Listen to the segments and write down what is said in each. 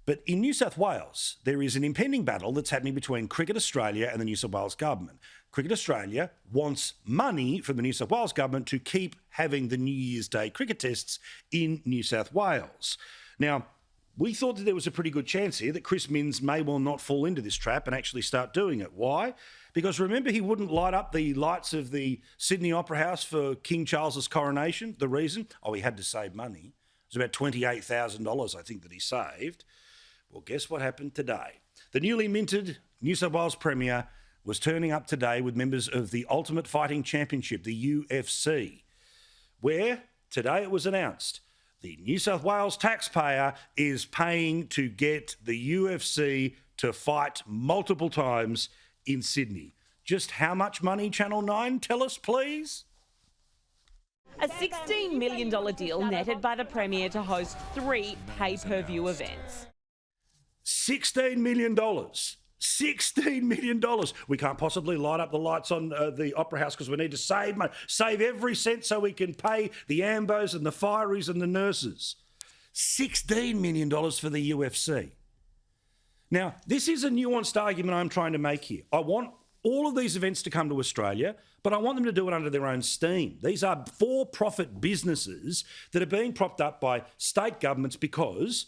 But in New South Wales, there is an impending battle that's happening between Cricket Australia and the New South Wales government. Cricket Australia wants money from the New South Wales government to keep having the New Year's Day cricket tests in New South Wales. Now, we thought that there was a pretty good chance here that Chris Minns may well not fall into this trap and actually start doing it. Why? Because remember, he wouldn't light up the lights of the Sydney Opera House for King Charles's coronation. The reason? Oh, he had to save money. It was about $28,000, I think, that he saved. Well, guess what happened today? The newly minted New South Wales Premier was turning up today with members of the Ultimate Fighting Championship, the UFC, where today it was announced the New South Wales taxpayer is paying to get the UFC to fight multiple times in Sydney. Just how much money, Channel 9? Tell us, please. A $16 million deal netted by the Premier to host 3 pay-per-view events. $16 million. $16 million. We can't possibly light up the lights on the Opera House because we need to save money. Save every cent so we can pay the ambos and the fireys and the nurses. $16 million for the UFC. Now, this is a nuanced argument I'm trying to make here. I want all of these events to come to Australia, but I want them to do it under their own steam. These are for-profit businesses that are being propped up by state governments because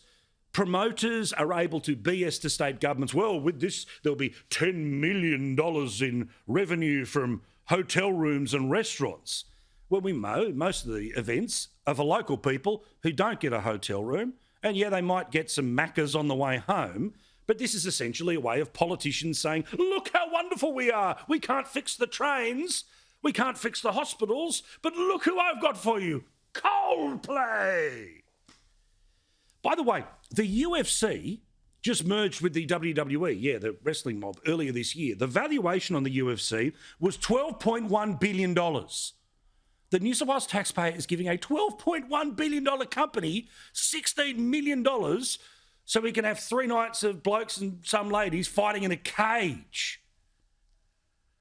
promoters are able to BS to state governments. Well, with this, there'll be $10 million in revenue from hotel rooms and restaurants. Well, we know most of the events are for local people who don't get a hotel room. And yeah, they might get some Maccas on the way home. But this is essentially a way of politicians saying, look how wonderful we are. We can't fix the trains. We can't fix the hospitals. But look who I've got for you. Coldplay. By the way, the UFC just merged with the WWE, the wrestling mob, earlier this year. The valuation on the UFC was $12.1 billion. The New South Wales taxpayer is giving a $12.1 billion company $16 million so we can have 3 nights of blokes and some ladies fighting in a cage.